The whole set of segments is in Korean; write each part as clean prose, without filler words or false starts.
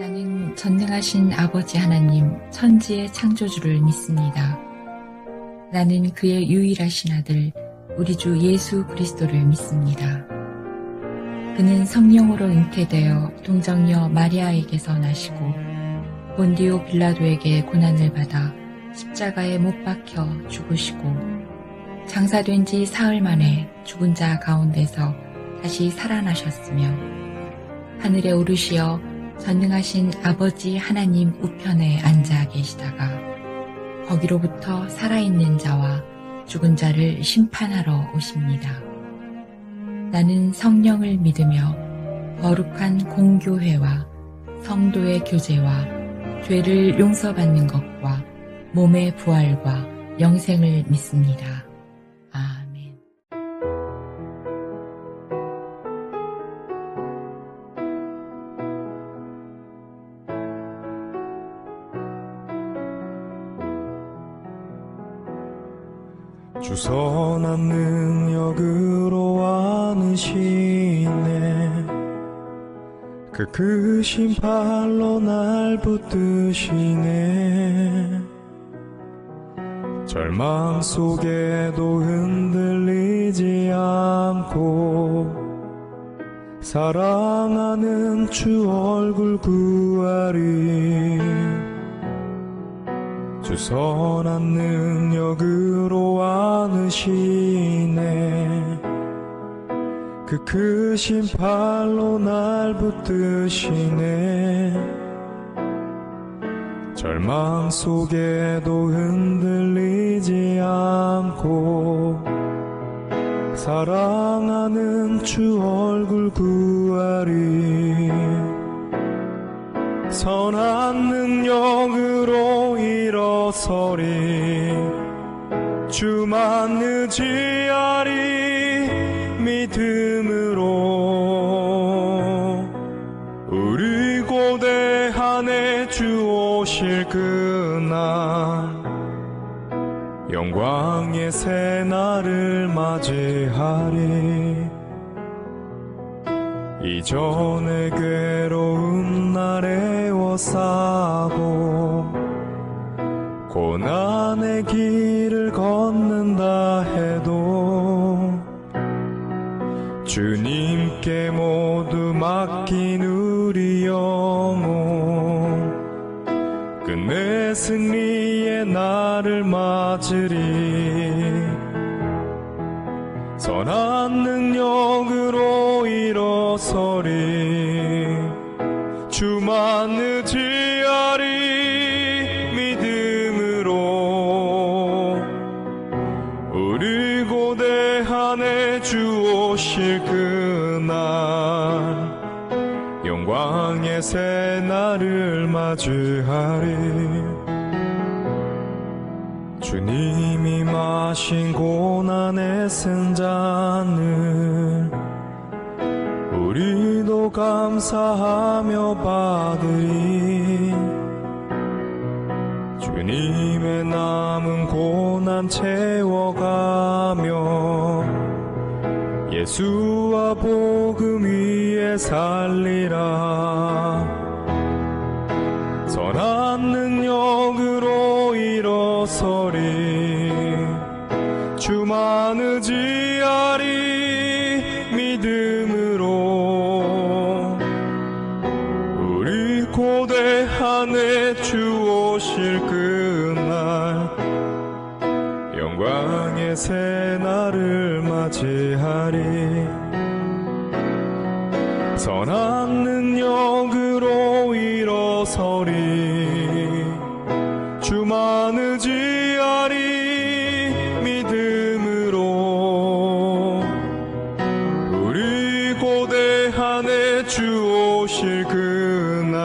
나는 전능하신 아버지 하나님 천지의 창조주를 믿습니다. 나는 그의 유일하신 아들 우리 주 예수 그리스도를 믿습니다. 그는 성령으로 잉태되어 동정녀 마리아에게서 나시고 본디오 빌라도에게 고난을 받아 십자가에 못 박혀 죽으시고 장사된 지 사흘 만에 죽은 자 가운데서 다시 살아나셨으며 하늘에 오르시어 전능하신 아버지 하나님 우편에 앉아 계시다가 거기로부터 살아있는 자와 죽은 자를 심판하러 오십니다. 나는 성령을 믿으며 거룩한 공교회와 성도의 교제와 죄를 용서받는 것과 몸의 부활과 영생을 믿습니다. 아멘. 주 선한 능력으로 안으시네 그 크신 팔로 날 붙드시네 절망 속에도 흔들리지 않고 사랑하는 주 얼굴 구하리 주 선한 능력으로 안으시네 그 크신 팔로 날 붙드시네 절망 속에도 흔들리지 않고 사랑하는 주 얼굴 구하리 선한 능력으로 일어서리 주만 의지하리 믿음으로 우리 고대한에 주 오실 그날 영광의 새날을 맞이하리 이전의 괴로운 날에 애워싸고 고난의 길을 걷는다 해도 주님께 모두 맡긴 우리 영혼 끝내 승리의 날을 맞으리 선한 능력으로 일어서리 주만 의지하리 믿음으로 우리 고대한에 주 오실 그날 영광의 새날을 맞이하리 주님이 마신 고난의 승잔을 우리도 감사하며 받으리 주님의 남은 고난 채워가며 예수와 복음 위에 살리라 선한 능력으로 일어서리 주만 의지하리 믿음으로 우리 고대한에 주 오실 그날 영광의 새날을 맞이하리 선한 능력으로 일어서리 주만 의지하리 믿음으로 우리 고대한에 주 오실 그날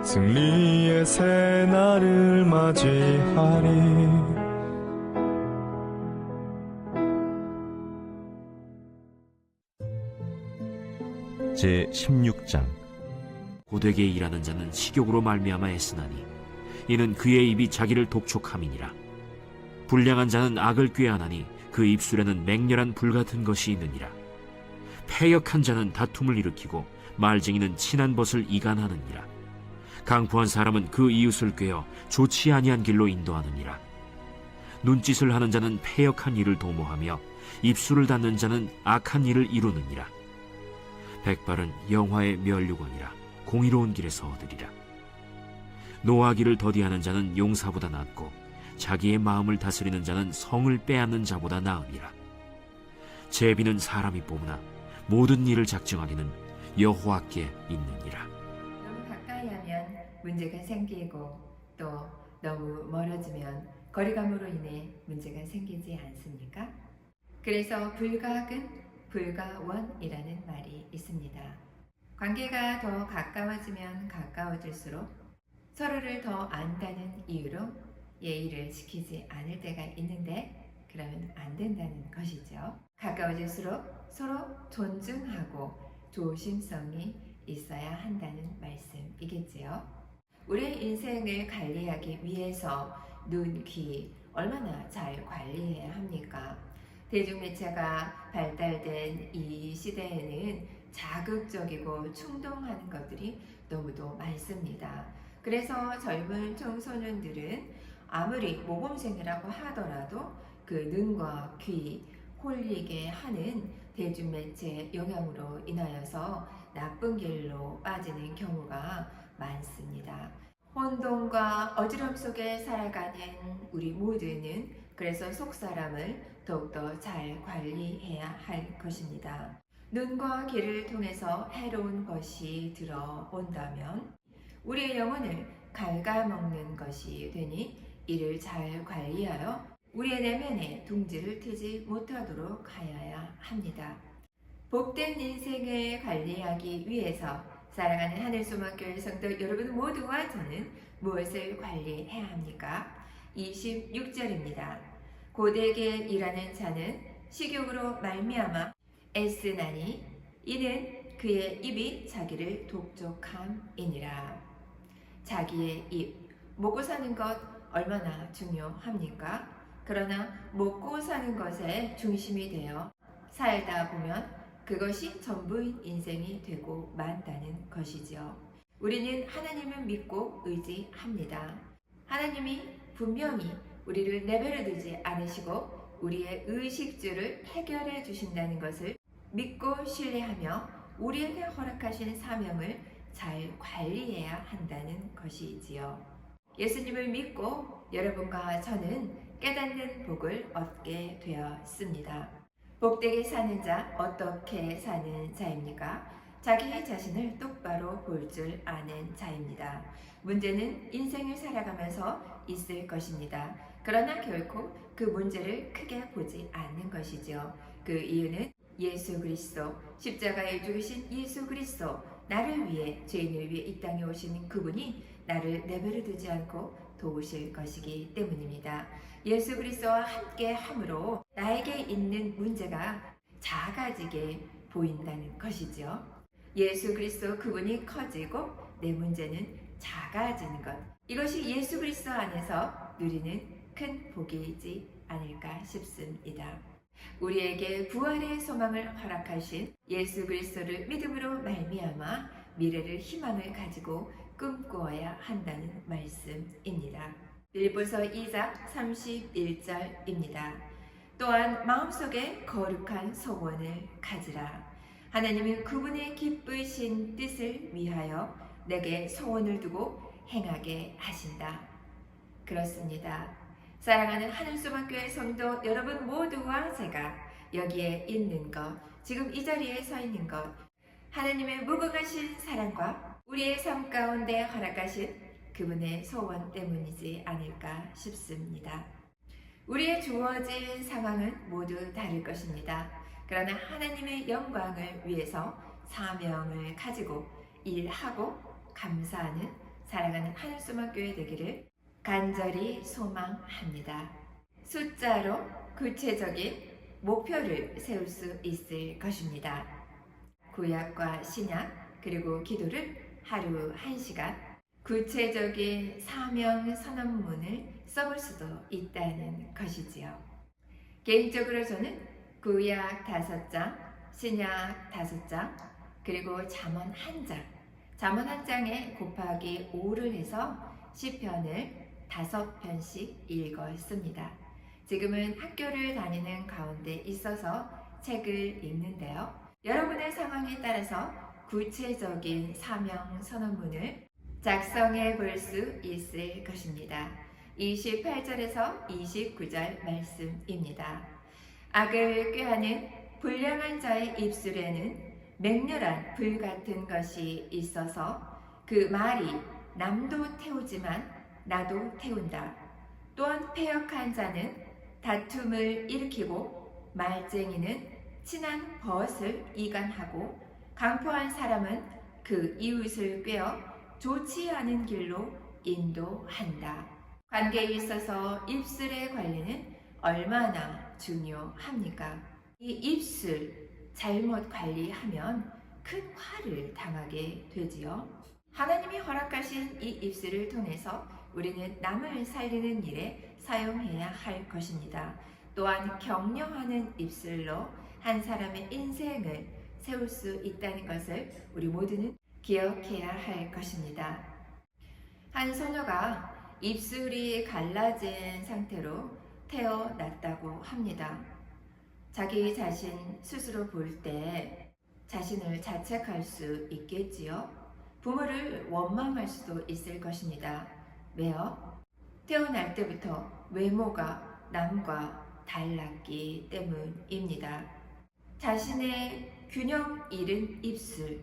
승리의 새날을 맞이하리 제16장 고되게 일하는 자는 식욕으로 말미암아 애쓰나니 이는 그의 입이 자기를 독촉함이니라. 불량한 자는 악을 꾀하나니 그 입술에는 맹렬한 불 같은 것이 있느니라. 패역한 자는 다툼을 일으키고 말쟁이는 친한 벗을 이간하느니라. 강포한 사람은 그 이웃을 꾀어 좋지 아니한 길로 인도하느니라. 눈짓을 하는 자는 패역한 일을 도모하며 입술을 닫는 자는 악한 일을 이루느니라. 백발은 영화의 면류관이라 공의로운 길에서 얻으리라. 노하기를 더디하는 자는 용사보다 낫고 자기의 마음을 다스리는 자는 성을 빼앗는 자보다 나으니라. 제비는 사람이 뽑으나 모든 일을 작정하기는 여호와께 있느니라. 너무 가까이 하면 문제가 생기고 또 너무 멀어지면 거리감으로 인해 문제가 생기지 않습니까? 그래서 불가근, 불가원이라는 말이 있습니다. 관계가 더 가까워지면 가까워질수록 서로를 더 안다는 이유로 예의를 지키지 않을 때가 있는데 그러면 안 된다는 것이죠. 가까워질수록 서로 존중하고 조심성이 있어야 한다는 말씀이겠지요. 우리의 인생을 관리하기 위해서 눈, 귀 얼마나 잘 관리해야 합니까? 대중매체가 발달된 이 시대에는 자극적이고 충동하는 것들이 너무도 많습니다. 그래서 젊은 청소년들은 아무리 모범생이라고 하더라도 그 눈과 귀 홀리게 하는 대중매체 영향으로 인하여서 나쁜 길로 빠지는 경우가 많습니다. 혼돈과 어지러움 속에 살아가는 우리 모두는 그래서 속사람을 더욱더 잘 관리해야 할 것입니다. 눈과 귀를 통해서 해로운 것이 들어온다면 우리의 영혼을 갉아먹는 것이 되니 이를 잘 관리하여 우리의 내면에 둥지를 트지 못하도록 하여야 합니다. 복된 인생을 관리하기 위해서 사랑하는 하늘소망교회 성도 여러분 모두와 저는 무엇을 관리해야 합니까? 26절입니다. 고되게 일하는 자는 식욕으로 말미암아 애쓰나니 이는 그의 입이 자기를 독촉함이니라. 자기의 입, 먹고 사는 것 얼마나 중요합니까? 그러나 먹고 사는 것에 중심이 되어 살다 보면 그것이 전부인 인생이 되고 만다는 것이지요. 우리는 하나님을 믿고 의지합니다. 하나님이 분명히 우리를 내버려 두지 않으시고 우리의 의식주를 해결해 주신다는 것을 믿고 신뢰하며 우리에게 허락하신 사명을 잘 관리해야 한다는 것이지요. 예수님을 믿고 여러분과 저는 깨닫는 복을 얻게 되었습니다. 복되게 사는 자, 어떻게 사는 자입니까? 자기 자신을 똑바로 볼 줄 아는 자입니다. 문제는 인생을 살아가면서 있을 것입니다. 그러나 결코 그 문제를 크게 보지 않는 것이죠. 그 이유는 예수 그리스도, 십자가에 죽으신 예수 그리스도, 나를 위해, 죄인을 위해 이 땅에 오신 그분이 나를 내버려 두지 않고 도우실 것이기 때문입니다. 예수 그리스도와 함께 함으로 나에게 있는 문제가 작아지게 보인다는 것이죠. 예수 그리스도 그분이 커지고 내 문제는 작아지는 것. 이것이 예수 그리스도 안에서 누리는 큰 복이지 않을까 싶습니다. 우리에게 부활의 소망을 허락하신 예수 그리스도를 믿음으로 말미암아 미래를 희망을 가지고 꿈꾸어야 한다는 말씀입니다. 빌립보서 2장 31절입니다. 또한 마음속에 거룩한 소원을 가지라. 하나님은 그분의 기쁘신 뜻을 위하여 내게 소원을 두고 행하게 하신다. 그렇습니다. 사랑하는 하늘소망교회 성도 여러분 모두와 제가 여기에 있는 것, 지금 이 자리에 서 있는 것, 하나님의 무궁하신 사랑과 우리의 삶 가운데 허락하신 그분의 소원 때문이지 않을까 싶습니다. 우리의 주어진 상황은 모두 다를 것입니다. 그러나 하나님의 영광을 위해서 사명을 가지고 일하고 감사하는 사랑하는 하늘소망교회 되기를 간절히 소망합니다. 숫자로 구체적인 목표를 세울 수 있을 것입니다. 구약과 신약 그리고 기도를 하루 1시간 구체적인 사명 선언문을 써볼 수도 있다는 것이지요. 개인적으로 저는 구약 5장, 신약 5장, 그리고 잠언 한 장, 잠언 한 장에 곱하기 5를 해서 시편을 5편씩 읽었습니다. 지금은 학교를 다니는 가운데 있어서 책을 읽는데요. 여러분의 상황에 따라서 구체적인 사명 선언문을 작성해 볼 수 있을 것입니다. 28절에서 29절 말씀입니다. 악을 꾀하는 불량한 자의 입술에는 맹렬한 불 같은 것이 있어서 그 말이 남도 태우지만 나도 태운다. 또한 패역한 자는 다툼을 일으키고 말쟁이는 친한 벗을 이간하고 강포한 사람은 그 이웃을 꾀어 좋지 않은 길로 인도한다. 관계에 있어서 입술의 관리는 얼마나 중요합니까? 이 입술 잘못 관리하면 큰 화를 당하게 되지요. 하나님이 허락하신 이 입술을 통해서 우리는 남을 살리는 일에 사용해야 할 것입니다. 또한 격려하는 입술로 한 사람의 인생을 세울 수 있다는 것을 우리 모두는 기억해야 할 것입니다. 한 소녀가 입술이 갈라진 상태로 태어났다고 합니다. 자기 자신 스스로 볼 때 자신을 자책할 수 있겠지요. 부모를 원망할 수도 있을 것입니다. 왜요? 태어날 때부터 외모가 남과 달랐기 때문입니다. 자신의 균형 잃은 입술,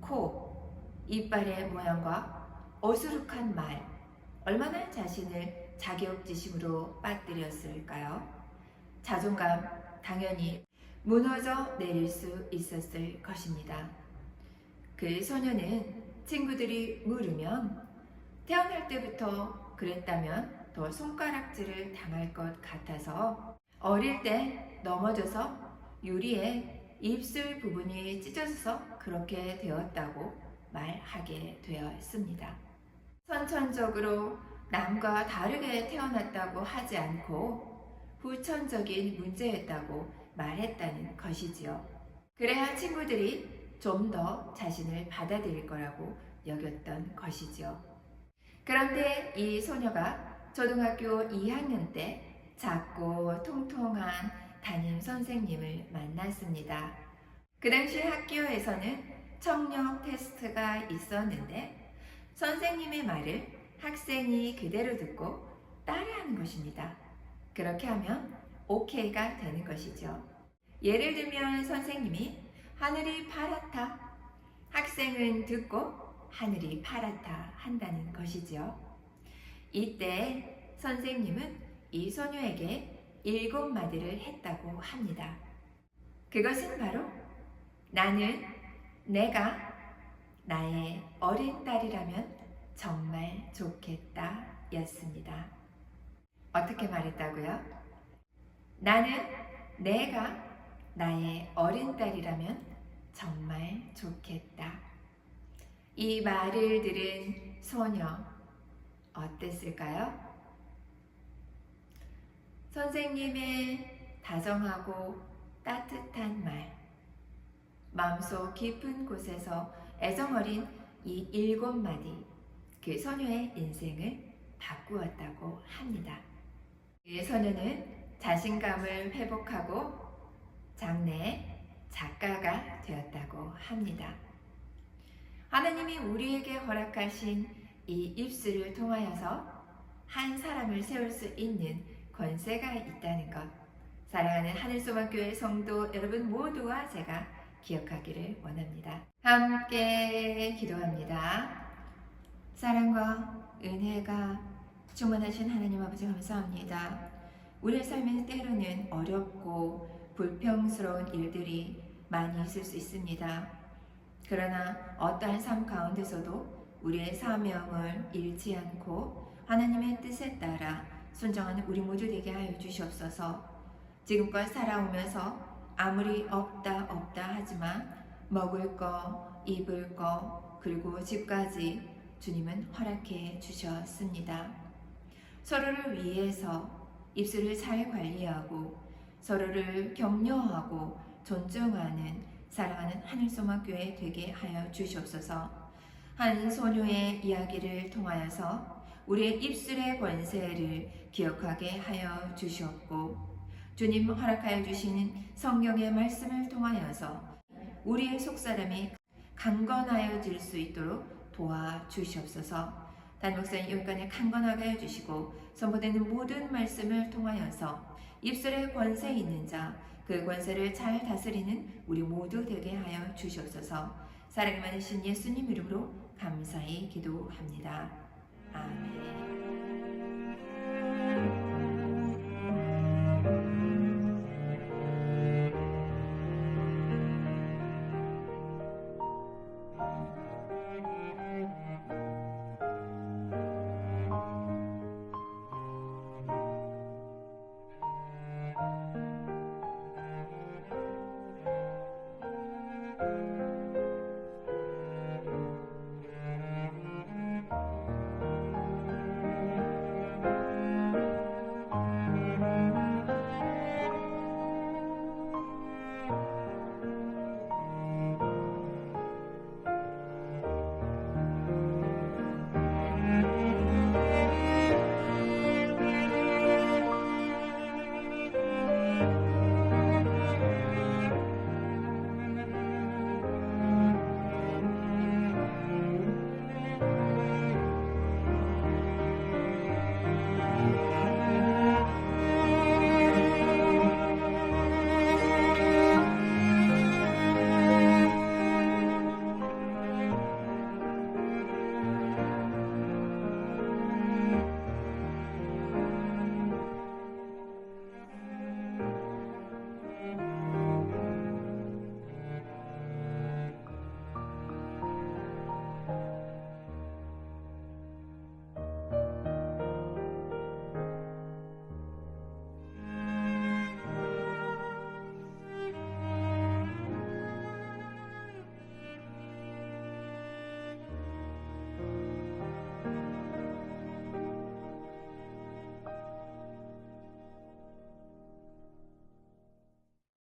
코, 이빨의 모양과 어수룩한 말, 얼마나 자신을 자격지심으로 빠뜨렸을까요? 자존감 당연히 무너져 내릴 수 있었을 것입니다. 그 소녀는 친구들이 물으면 태어날 때부터 그랬다면 더 손가락질을 당할 것 같아서 어릴 때 넘어져서 유리에 입술 부분이 찢어져서 그렇게 되었다고 말하게 되었습니다. 선천적으로 남과 다르게 태어났다고 하지 않고 후천적인 문제였다고 말했다는 것이지요. 그래야 친구들이 좀 더 자신을 받아들일 거라고 여겼던 것이지요. 그런데 이 소녀가 초등학교 2학년 때 작고 통통한 담임 선생님을 만났습니다. 그 당시 학교에서는 청력 테스트가 있었는데 선생님의 말을 학생이 그대로 듣고 따라하는 것입니다. 그렇게 하면 오케이가 되는 것이죠. 예를 들면 선생님이 하늘이 파랗다. 학생은 듣고 하늘이 파랗다 한다는 것이죠. 이때 선생님은 이 소녀에게 7마디를 했다고 합니다. 그것은 바로 나는 내가 나의 어린 딸이라면 정말 좋겠다 였습니다. 어떻게 말했다고요? 나는 내가 나의 어린 딸이라면 정말 좋겠다. 이 말을 들은 소녀 어땠을까요? 선생님의 다정하고 따뜻한 말, 마음속 깊은 곳에서 애정어린 이 7마디, 그 소녀의 인생을 바꾸었다고 합니다. 그 소녀는 자신감을 회복하고 장래의 작가가 되었다고 합니다. 하나님이 우리에게 허락하신 이 입술을 통하여서 한 사람을 세울 수 있는 권세가 있다는 것, 사랑하는 하늘소망교회 성도 여러분 모두와 제가 기억하기를 원합니다. 함께 기도합니다. 사랑과 은혜가 충만하신 하나님 아버지 감사합니다. 우리의 삶에는 때로는 어렵고 불평스러운 일들이 많이 있을 수 있습니다. 그러나 어떠한 삶 가운데서도 우리의 사명을 잃지 않고 하나님의 뜻에 따라 순종하는 우리 모두 되게 하여 주시옵소서. 지금껏 살아오면서 아무리 없다 하지만 먹을 거, 입을 거, 그리고 집까지 주님은 허락해 주셨습니다. 서로를 위해서 입술을 잘 관리하고 서로를 격려하고 존중하는 사랑하는 하늘소망교회 되게 하여 주시옵소서. 한 소녀의 이야기를 통하여서 우리의 입술의 권세를 기억하게 하여 주시옵고, 주님 허락하여 주시는 성경의 말씀을 통하여서 우리의 속사람이 강건하여질 수 있도록 도와주시옵소서. 단목사님 여기까지 강건하게 해주시고, 선포되는 모든 말씀을 통하여서 입술에 권세 있는 자, 그 권세를 잘 다스리는 우리 모두 되게 하여 주시옵소서. 사랑이 많으신 예수님 이름으로 감사히 기도합니다. 아멘.